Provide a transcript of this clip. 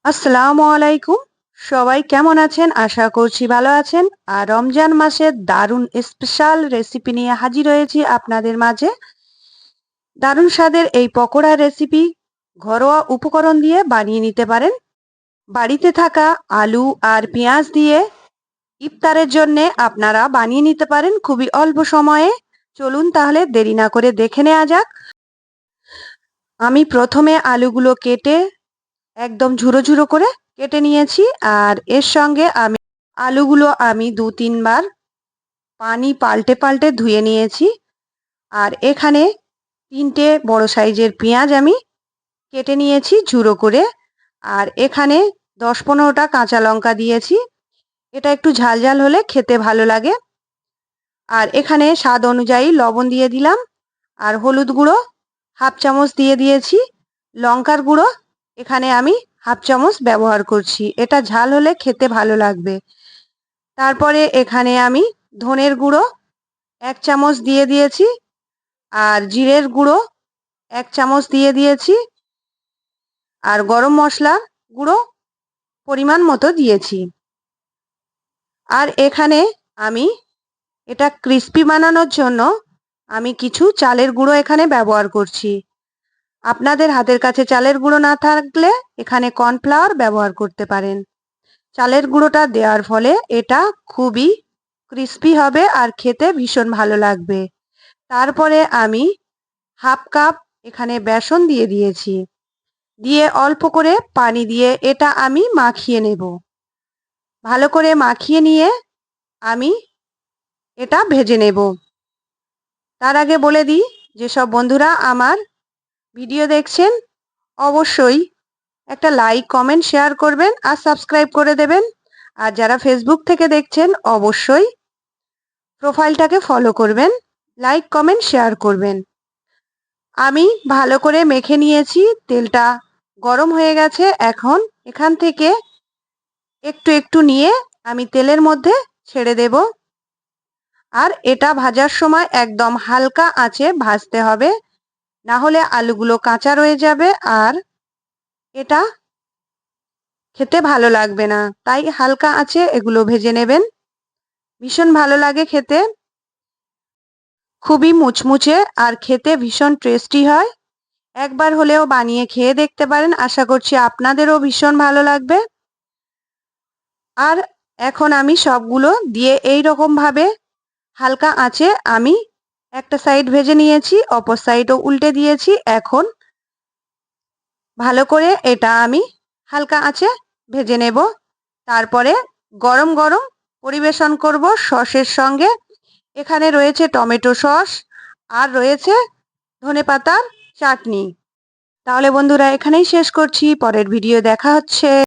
আসসালামু আলাইকুম। সবাই কেমন আছেন? আশা করছি ভালো আছেন। আর রমজান মাসের দারুণ স্পেশাল রেসিপি নিয়ে হাজির হয়েছি আপনাদের মাঝে। দারুণ স্বাদের এই পকোড়া রেসিপি ঘরোয়া উপকরণ দিয়ে বানিয়ে নিতে পারেন। বাড়িতে থাকা আলু আর পেঁয়াজ দিয়ে ইফতারের জন্যে আপনারা বানিয়ে নিতে পারেন খুবই অল্প সময়ে। চলুন তাহলে দেরি না করে দেখে নেওয়া যাক। আমি প্রথমে আলুগুলো কেটে একদম ঝুরো ঝুরো করে কেটে নিয়েছি। আর এর সঙ্গে আলুগুলো আমি ২-৩ বার পানি পাল্টে পাল্টে ধুয়ে নিয়েছি। আর এখানে ৩টে বড় সাইজের পেঁয়াজ আমি কেটে নিয়েছি ঝুরো করে। আর এখানে ১০-১৫টা কাঁচা লঙ্কা দিয়েছি। এটা একটু ঝাল ঝাল হলে খেতে ভালো লাগে। আর এখানে স্বাদ অনুযায়ী লবণ দিয়ে দিলাম। আর হলুদ গুঁড়ো ১/২ চামচ দিয়ে দিয়েছি। লঙ্কার গুঁড়ো এখানে আমি ১/২ চামচ ব্যবহার করছি। এটা ঝাল হলে খেতে ভালো লাগবে। তারপরে এখানে আমি ধনের গুঁড়ো ১ চামচ দিয়ে দিয়েছি। আর জিরের গুঁড়ো ১ চামচ দিয়ে দিয়েছি। আর গরম মশলা গুঁড়ো পরিমাণ মতো দিয়েছি। আর এখানে আমি এটা ক্রিস্পি বানানোর জন্য আমি কিছু চালের গুঁড়ো এখানে ব্যবহার করছি। আপনাদের হাতের কাছে চালের গুঁড়ো না থাকলে এখানে কর্নফ্লাওয়ার ব্যবহার করতে পারেন। চালের গুঁড়োটা দেওয়ার ফলে এটা খুবই ক্রিস্পি হবে আর খেতে ভীষণ ভালো লাগবে। তারপরে আমি ১/২ কাপ এখানে বেসন দিয়ে দিয়েছি। দিয়ে অল্প করে পানি দিয়ে এটা আমি মাখিয়ে নেব। ভালো করে মাখিয়ে নিয়ে আমি এটা ভেজে নেব। তার আগে বলে দিই, যেসব বন্ধুরা আমার ভিডিও দেখছেন অবশ্যই একটা লাইক, কমেন্ট, শেয়ার করবেন আর সাবস্ক্রাইব করে দেবেন। আর যারা ফেসবুক থেকে দেখছেন অবশ্যই প্রোফাইলটাকে ফলো করবেন, লাইক, কমেন্ট, শেয়ার করবেন। আমি ভালো করে মেখে নিয়েছি। তেলটা গরম হয়ে গেছে। এখন এখান থেকে একটু একটু নিয়ে আমি তেলের মধ্যে ছেড়ে দেব। আর এটা ভাজার সময় একদম হালকা আঁচে ভাজতে হবে, না হলে আলুগুলো কাঁচা রয়ে যাবে আর এটা খেতে ভালো লাগবে না। তাই হালকা আঁচে এগুলো ভেজে নেবেন। ভীষণ ভালো লাগে খেতে, খুবই মুচমুচে আর খেতে ভীষণ টেস্টি হয়। একবার হলেও বানিয়ে খেয়ে দেখতে পারেন। আশা করছি আপনাদেরও ভীষণ ভালো লাগবে। আর এখন আমি সবগুলো দিয়ে এই রকমভাবে হালকা আঁচে আমি একটা সাইড ভেজে নিয়েছি, অপর সাইডও উল্টে দিয়েছি। এখন ভালো করে এটা আমি হালকা আঁচে ভেজে নেব। তারপরে গরম গরম পরিবেশন করব সসের সঙ্গে। এখানে রয়েছে টমেটো সস আর রয়েছে ধনেপাতার চাটনি। তাহলে বন্ধুরা এখানেই শেষ করছি। পরের ভিডিও দেখা হচ্ছে।